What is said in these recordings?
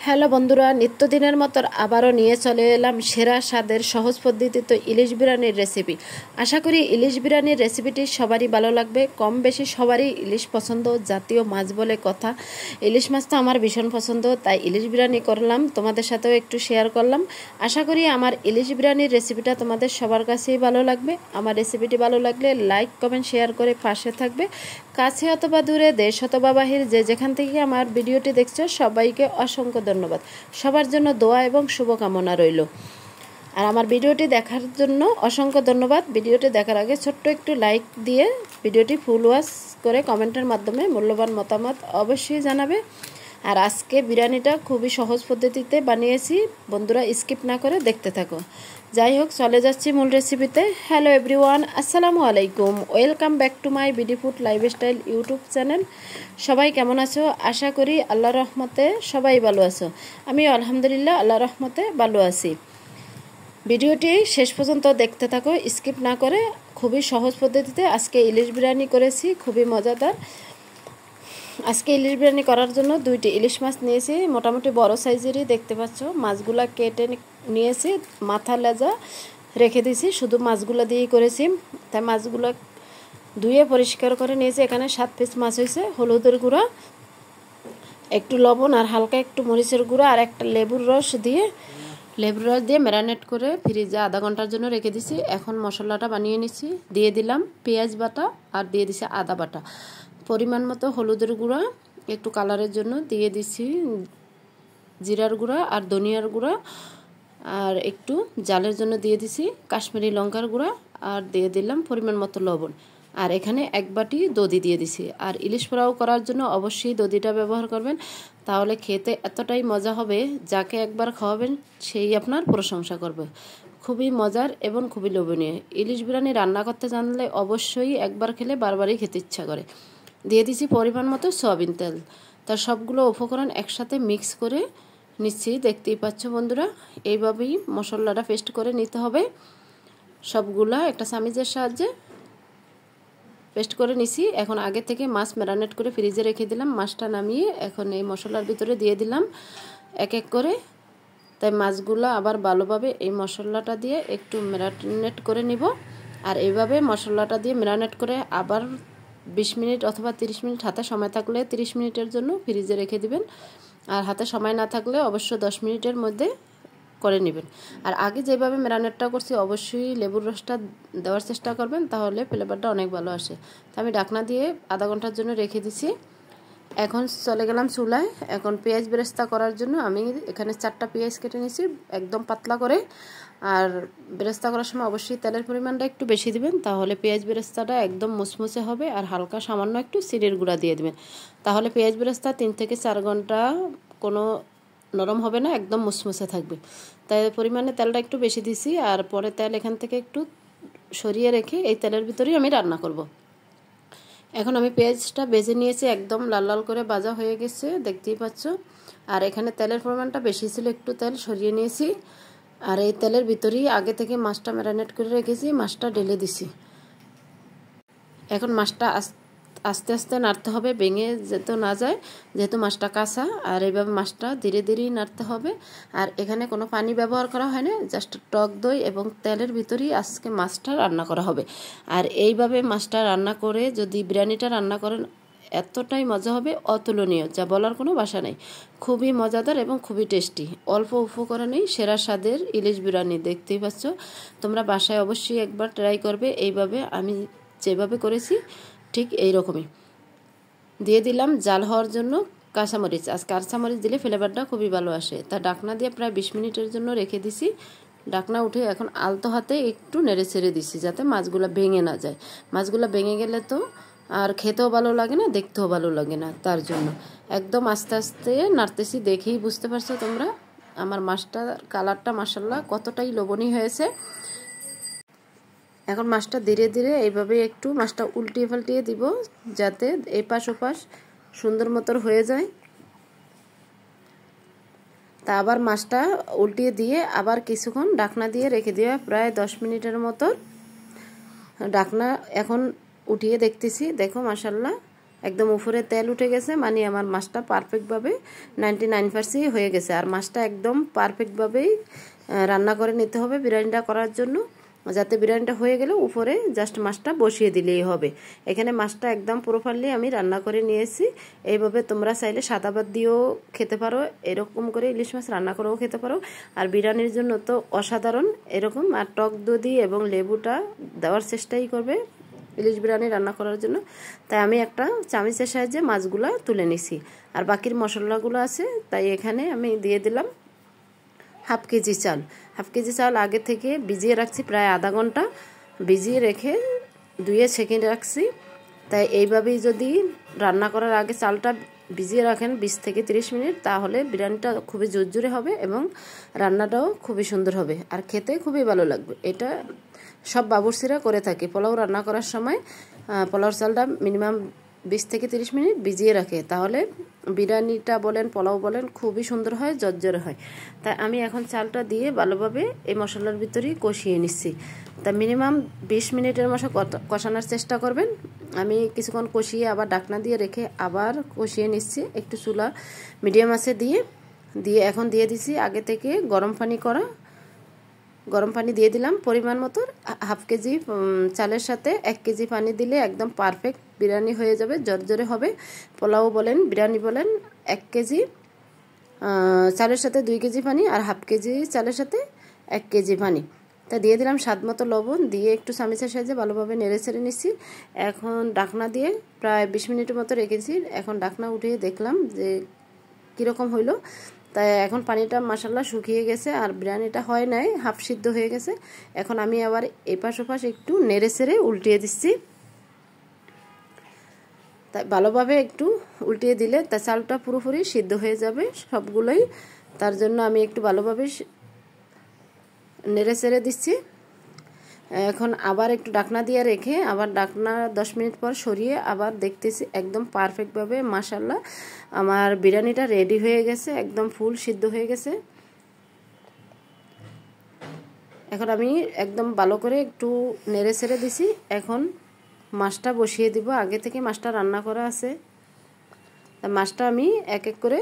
Hello বন্ধুরা, নিত্যদিনের মতো আবারও নিয়ে চলে এলাম সেরা স্বাদের সহজ পদ্ধতিতে ইলিশ বিরিয়ানির রেসিপি। আশা করি ইলিশ বিরিয়ানির রেসিপিটি সবারই ভালো লাগবে। কম বেশি সবারই ইলিশ পছন্দ, জাতীয় মাছ বলে কথা। ইলিশ মাছ তো আমার ভীষণ পছন্দ, তাই ইলিশ বিরিয়ানি করলাম, তোমাদের সাথেও একটু শেয়ার করলাম। আশা করি আমার ইলিশ বিরিয়ানির রেসিপিটা তোমাদের সবার কাছেই ভালো লাগবে। আমার রেসিপিটি ভালো লাগলে লাইক কমেন্ট শেয়ার করে পাশে থাকবে। কাছে অথবা দূরে, দেশ অথবা বাহির, যে যেখান থেকে আমার ভিডিওটি দেখছো সবাইকে অসংখ্য ধন্যবাদ। সবার জন্য দোয়া এবং শুভকামনা রইল। আর আমার ভিডিওটি দেখার জন্য অসংখ্য ধন্যবাদ। ভিডিওটি দেখার আগে ছোট্ট একটু লাইক দিয়ে ভিডিওটি ফুল ওয়াচ করে কমেন্টের মাধ্যমে মূল্যবান মতামত অবশ্যই জানাবে। আর আজকে বিরিয়ানিটা খুবই সহজ পদ্ধতিতে বানিয়েছি, বন্ধুরা স্কিপ না করে দেখতে থাকো। যাই হোক, চলে যাচ্ছি মূল রেসিপিতে। হ্যালো এভরিওয়ান, আসসালামু আলাইকুম, welcome back to my BD food lifestyle YouTube channel. সবাই কেমন আছো? আশা করি আল্লাহর রহমতে সবাই ভালো আছো। আমি আলহামদুলিল্লাহ আল্লাহর রহমতে ভালো আছি। ভিডিওটি শেষ পর্যন্ত দেখতে থাকো স্কিপ না করে। খুবই সহজ পদ্ধতিতে আজকে ইলিশ বিরিয়ানি করেছি, খুবই মজাদার। আজকে ইলিশ বিরিয়ানি করার জন্য 2টি ইলিশ মাছ নিয়েছি, মোটামুটি বড় সাইজেরই দেখতে পাচ্ছ। মাছগুলা কেটে নিয়েছি, মাথা লেজা রেখে দিয়েছি, শুধু মাছগুলো দিয়েই করেছি। তাই মাছগুলো ধুয়ে পরিষ্কার করে নিয়েছি। এখানে 7 পিস মাছ হয়েছে। হলুদের গুঁড়া, একটু লবণ আর হালকা একটু মরিচের গুঁড়া আর একটা লেবুর রস দিয়ে ম্যারিনেট করে ফ্রিজে আধা ঘন্টার জন্য রেখে দিছি। এখন মশলাটা বানিয়ে নিচ্ছি। দিয়ে দিলাম পেঁয়াজ বাটা আর দিয়ে দিছি আদা বাটা, পরিমাণ মতো হলুদের গুঁড়া, একটু কালারের জন্য দিয়ে দিছি জিরার গুঁড়া আর ধনিয়ার গুঁড়া, আর একটু জালের জন্য দিয়ে দিছি কাশ্মীরি লঙ্কার গুঁড়া, আর দিয়ে দিলাম পরিমাণ মতো লবণ। আর এখানে 1 বাটি দধি দিয়ে দিছি। আর ইলিশ পোলাও করার জন্য অবশ্যই দধিটা ব্যবহার করবেন, তাহলে খেতে এতটাই মজা হবে, যাকে একবার খাওয়াবেন সেই আপনার প্রশংসা করবে। খুবই মজার এবং খুবই লোভনীয়। ইলিশ বিরিয়ানি রান্না করতে জানলে অবশ্যই একবার খেলে বারবারই খেতে ইচ্ছা করে। দিয়ে দিছি পরিমাণ মতো সয়াবিন তেল। তার সবগুলো উপকরণ একসাথে মিক্স করে নিচ্ছি, দেখতেই পাচ্ছ বন্ধুরা। এইভাবেই মশলাটা পেস্ট করে নিতে হবে। সবগুলা একটা চামিচের সাহায্যে পেস্ট করে নিছি। এখন আগে থেকে মাছ ম্যারিনেট করে ফ্রিজে রেখে দিলাম। মাছটা নামিয়ে এখন এই মশলার ভিতরে দিয়ে দিলাম এক এক করে। তাই মাছগুলো আবার ভালোভাবে এই মশলাটা দিয়ে একটু ম্যারিনেট করে নিব। আর এইভাবে মশলাটা দিয়ে ম্যারিনেট করে আবার 20 মিনিট অথবা 30 মিনিট, হাতে সময় থাকলে 30 মিনিটের জন্য ফ্রিজে রেখে দিবেন। আর হাতে সময় না থাকলে অবশ্য 10 মিনিটের মধ্যে করে নেবেন। আর আগে যেভাবে ম্যারিনেটটা করছি অবশ্যই লেবুর রসটা দেওয়ার চেষ্টা করবেন, তাহলে ফ্লেভারটা অনেক ভালো আসে। তো আমি ঢাকনা দিয়ে আধা ঘন্টার জন্য রেখে দিছি। এখন চলে গেলাম চুলায়। এখন পেঁয়াজ বেরেস্তা করার জন্য আমি এখানে 4টা পেঁয়াজ কেটে নিয়েছি একদম পাতলা করে। আর বেরেস্তা করার সময় অবশ্যই তেলের পরিমাণটা একটু বেশি দিবেন, তাহলে পেঁয়াজ বেরেস্তাটা একদম মুচমুচে হবে। আর হালকা সামান্য একটু চিনির গুঁড়া দিয়ে দিবেন, তাহলে পেঁয়াজ বেরেস্তা 3 থেকে 4 ঘন্টা কোনো নরম হবে না, একদম মুচমুচে থাকবে। তাই পরিমাণে তেলটা একটু বেশি দিছি। আর পরে তেল এখান থেকে একটু সরিয়ে রেখে এই তেলের ভিতরেই আমি রান্না করব। এখন আমি পেঁয়াজটা ভেজে নিয়েছি, একদম লাল লাল করে ভাজা হয়ে গেছে, দেখতেই পাচ্ছ। আর এখানে তেলের পরিমাণটা বেশি ছিল, একটু তেল সরিয়ে নিয়েছি। আর এই তেলের ভিতরেই আগে থেকে মাছটা ম্যারিনেট করে রেখেছি, মাছটা ঢেলে দিছি। এখন মাছটা আস্তে আস্তে নাড়তে হবে, ভেঙে যেতে না যায়, যেহেতু মাছটা কাঁচা। আর এইভাবে মাছটা ধীরে ধীরেই নাড়তে হবে। আর এখানে কোনো পানি ব্যবহার করা হয় না, জাস্ট টক দই এবং তেলের ভিতরেই আজকে মাছটা রান্না করা হবে। আর এইভাবে মাছটা রান্না করে যদি বিরিয়ানিটা রান্না করেন এতটাই মজা হবে, অতুলনীয়, যা বলার কোনো ভাষা নেই। খুবই মজাদার এবং খুবই টেস্টি। অল্প উপকরণেই সেরা স্বাদের ইলিশ বিরিয়ানি, দেখতেই পাচ্ছ। তোমরা বাসায় অবশ্যই একবার ট্রাই করবে এইভাবে, আমি যেভাবে করেছি ঠিক এই রকমই। দিয়ে দিলাম জাল হওয়ার জন্য কাঁচামরিচ। আজ কাঁচামরিচ দিলে ফ্লেভারটা খুবই ভালো আসে। তা ঢাকনা দিয়ে প্রায় 20 মিনিটের জন্য রেখে দিছি। ঢাকনা উঠে এখন আলতো হাতে একটু নেড়ে ছেড়ে দিছি, যাতে মাছগুলো ভেঙে না যায়। মাছগুলো ভেঙে গেলে তো আর খেতেও ভালো লাগে না, দেখতেও ভালো লাগে না। তার জন্য একদম আস্তে আস্তে নাড়তেছি, দেখেই বুঝতে পারছো তোমরা আমার মাছটার কালারটা মাশাআল্লাহ কতটাই লোভনীয় হয়েছে। এখন মাছটা ধীরে ধীরে এইভাবে একটু মাছটা উল্টিয়ে পাল্টিয়ে দিব, যাতে এপাশ ওপাশ সুন্দর মতো হয়ে যায়। তা আবার মাছটা উল্টিয়ে দিয়ে আবার কিছুক্ষণ ঢাকনা দিয়ে রেখে দেওয়া, প্রায় 10 মিনিটের মতো। ঢাকনা এখন উঠিয়ে দেখতেছি, দেখো মাশাআল্লাহ একদম উপরে তেল উঠে গেছে, মানে আমার মাছটা পারফেক্টভাবে 99% হয়ে গেছে। আর মাছটা একদম পারফেক্টভাবেই রান্না করে নিতে হবে বিরিয়ানিটা করার জন্য, যাতে বিরিয়ানিটা হয়ে গেলে উপরে জাস্ট মাছটা বসিয়ে দিলেই হবে। এখানে মাছটা একদম প্রপারলি আমি রান্না করে নিয়েছি। এইভাবে তোমরা চাইলে সাদা ভাত দিয়েও খেতে পারো, এরকম করে ইলিশ মাছ রান্না করেও খেতে পারো। আর বিরিয়ানির জন্য তো অসাধারণ এরকম। আর টক দই এবং লেবুটা দেওয়ার চেষ্টাই করবে ইলিশ বিরিয়ানি রান্না করার জন্য। তাই আমি একটা চামচের সাহায্যে মাছগুলো তুলে নিছি। আর বাকির মশলাগুলো আছে, তাই এখানে আমি দিয়ে দিলাম হাফ কেজি চাল। হাফ কেজি চাল আগে থেকে ভিজিয়ে রাখছি, প্রায় আধা ঘন্টা ভিজিয়ে রেখে ধুয়ে ছেঁকে রাখছি। তাই এইভাবেই যদি রান্না করার আগে চালটা ভিজিয়ে রাখেন 20 থেকে 30 মিনিট, তাহলে বিরিয়ানিটা খুবই জোরজোরে হবে এবং রান্নাটাও খুবই সুন্দর হবে আর খেতে খুবই ভালো লাগবে। এটা সব বাবুর্চিরা করে থাকে। পোলাও রান্না করার সময় পোলাওর চালটা মিনিমাম 20 থেকে 30 মিনিট ভিজিয়ে রাখে, তাহলে বিরিয়ানিটা বলেন পোলাও বলেন খুবই সুন্দর হয়, জর্জরে হয়। তাই আমি এখন চালটা দিয়ে ভালোভাবে এই মশলার ভিতরেই কষিয়ে নিচ্ছি। তা মিনিমাম 20 মিনিটের মতো কষানোর চেষ্টা করবেন। আমি কিছুক্ষণ কষিয়ে আবার ঢাকনা দিয়ে রেখে আবার কষিয়ে নিচ্ছি, একটু চুলা মিডিয়াম আঁচে দিয়ে এখন দিয়ে দিছি আগে থেকে গরম পানি করা। গরম পানি দিয়ে দিলাম পরিমাণ মতো। হাফ কেজি চালের সাথে 1 কেজি পানি দিলে একদম পারফেক্ট বিরিয়ানি হয়ে যাবে, জর্জরে হবে। পোলাও বলেন বিরিয়ানি বলেন 1 কেজি চালের সাথে 2 কেজি পানি, আর হাফ কেজি চালের সাথে 1 কেজি পানি। তা দিয়ে দিলাম স্বাদ মতো লবণ, দিয়ে একটু চামচের সাহায্যে ভালোভাবে নেড়ে ছেড়ে নিচ্ছি। এখন ঢাকনা দিয়ে প্রায় 20 মিনিটের মতো রেখেছি। এখন ঢাকনা উঠিয়ে দেখলাম যে কীরকম হইলো। তাই এখন পানিটা মাশাল্লাহ শুকিয়ে গেছে আর বিরিয়ানিটা হয় নাই, হাফ সিদ্ধ হয়ে গেছে। এখন আমি আবার এপাশ ওপাশ একটু নেড়ে ছেড়ে উল্টিয়ে দিচ্ছি। তাই ভালোভাবে একটু উল্টিয়ে দিলে তা চালটা পুরোপুরি সিদ্ধ হয়ে যাবে সবগুলোই। তার জন্য আমি একটু ভালোভাবে নেড়ে ছেড়ে দিচ্ছি। এখন আবার একটু ঢাকনা দিয়ে রেখে আবার ঢাকনা 10 মিনিট পর সরিয়ে আবার দেখতেছি একদম পারফেক্টভাবে মাশাল্লাহ আমার বিরিয়ানিটা রেডি হয়ে গেছে, একদম ফুল সিদ্ধ হয়ে গেছে। এখন আমি একদম ভালো করে একটু নেড়ে ছেড়ে দিছি। এখন মাছটা বসিয়ে দিব, আগে থেকে মাছটা রান্না করা আছে। তা মাছটা আমি এক এক করে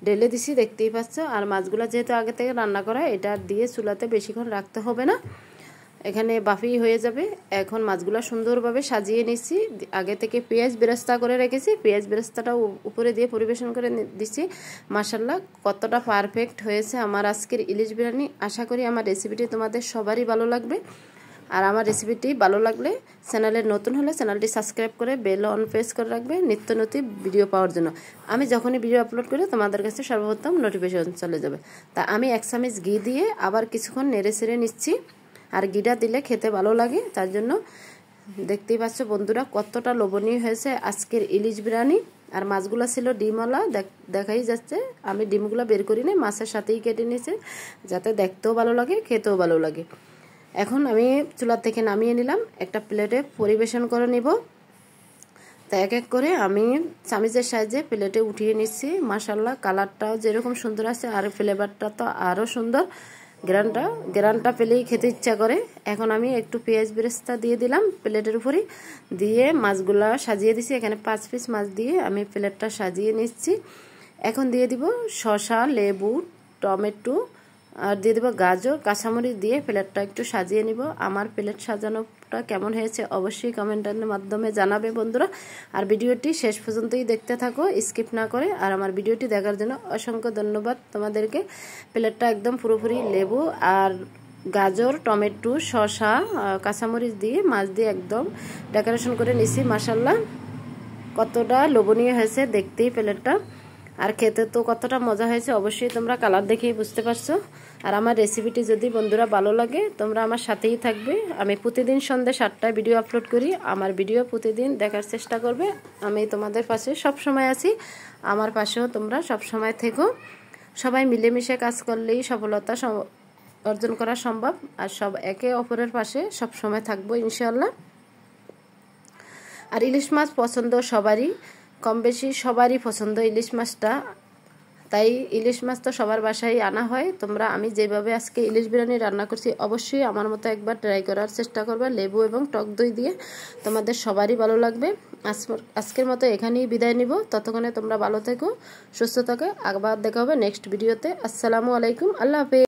ঢেলে দিছি, দেখতেই পাচ্ছ। আর মাছগুলো যেহেতু আগে থেকে রান্না করা, এটা দিয়ে চুলাতে বেশিক্ষণ রাখতে হবে না, এখানে বাফি হয়ে যাবে। এখন মাছগুলো সুন্দরভাবে সাজিয়ে নিচ্ছি। আগে থেকে পেঁয়াজ বেরেস্তা করে রেখেছি, পেঁয়াজ বেরেস্তাটা উপরে দিয়ে পরিবেশন করে দিচ্ছি। মাশাল্লাহ কতটা পারফেক্ট হয়েছে আমার আজকের ইলিশ বিরিয়ানি। আশা করি আমার রেসিপিটি তোমাদের সবারই ভালো লাগবে। আর আমার রেসিপিটি ভালো লাগলে চ্যানেলের নতুন হলে চ্যানেলটি সাবস্ক্রাইব করে বেল অন প্রেস করে রাখবে নিত্য নতুন ভিডিও পাওয়ার জন্য। আমি যখনই ভিডিও আপলোড করি তোমাদের কাছে সর্বপ্রথম নোটিফিকেশন চলে যাবে। তা আমি 1 চামচ ঘি দিয়ে আবার কিছুক্ষণ নেড়ে ছেড়ে নিচ্ছি। আর ঘিটা দিলে খেতে ভালো লাগে, তার জন্য দেখতেই পাচ্ছ বন্ধুরা কতটা লোভনীয় হয়েছে আজকের ইলিশ বিরিয়ানি। আর মাছগুলো ছিল ডিমওয়ালা, দেখাই যাচ্ছে। আমি ডিমগুলো বের করি না, মাছের সাথেই কেটে নিয়েছি, যাতে দেখতেও ভালো লাগে খেতেও ভালো লাগে। এখন আমি চুলা থেকে নামিয়ে নিলাম, একটা প্লেটে পরিবেশন করে নিব। তা এক এক করে আমি চামচের সাহায্যে প্লেটে উঠিয়ে নিচ্ছি। মাশাল্লাহ কালারটাও যেরকম সুন্দর আছে আর ফ্লেভারটা তো আরও সুন্দর। গ্রানটা পেলেই খেতে ইচ্ছা করে। এখন আমি একটু পেঁয়াজ বেরেস্তা দিয়ে দিলাম প্লেটের উপরে, দিয়ে মাছগুলা সাজিয়ে দিছি। এখানে 5 পিস মাছ দিয়ে আমি প্লেটটা সাজিয়ে নিচ্ছি। এখন দিয়ে দিব শসা, লেবু, টমেটো, আর দিয়ে দেবো গাজর, কাঁচামরিচ দিয়ে প্লেটটা একটু সাজিয়ে নিব। আমার প্লেট সাজানোটা কেমন হয়েছে অবশ্যই কমেন্টের মাধ্যমে জানাবে বন্ধুরা। আর ভিডিওটি শেষ পর্যন্তই দেখতে থাকো, স্কিপ না করে। আর আমার ভিডিওটি দেখার জন্য অসংখ্য ধন্যবাদ তোমাদেরকে। প্লেটটা একদম পুরোপুরি লেবু আর গাজর, টমেটো, শসা, কাঁচামরিচ দিয়ে মাছ দিয়ে একদম ডেকোরেশন করে নিছি। মাশাল্লাহ কতটা লোভনীয় হয়েছে দেখতেই প্লেটটা, আর খেতে তো কতটা মজা হয়েছে অবশ্যই তোমরা কালার দেখেই বুঝতে পারছো। আর আমার রেসিপিটি যদি বন্ধুরা ভালো লাগে তোমরা আমার সাথেই থাকবে। আমি প্রতিদিন সন্ধ্যে 7টায় ভিডিও আপলোড করি, আমার ভিডিও প্রতিদিন দেখার চেষ্টা করবে। আমি তোমাদের পাশে সব সময় আছি, আমার পাশেও তোমরা সব সময় থেকো। সবাই মিলেমিশে কাজ করলেই সফলতা অর্জন করা সম্ভব। আর সব একে অপরের পাশে সব সময় থাকবো ইনশাআল্লাহ। আর ইলিশ মাছ পছন্দ সবারই, কম বেশি সবারই পছন্দ ইলিশ মাছটা। তাই ইলিশ মাছ তো সবার বাসায় আনা হয়। তোমরা আমি যেভাবে আজকে ইলিশ বিরিয়ানি রান্না করছি অবশ্যই আমার মতো একবার ট্রাই করার চেষ্টা করবে, লেবু এবং টক দই দিয়ে, তোমাদের সবারই ভালো লাগবে। আজকের মতো এখানেই বিদায় নিব। ততক্ষণে তোমরা ভালো থেকো, সুস্থ থাকো। আবার দেখা হবে নেক্সট ভিডিওতে। আসসালামু আলাইকুম, আল্লাহ হাফেজ।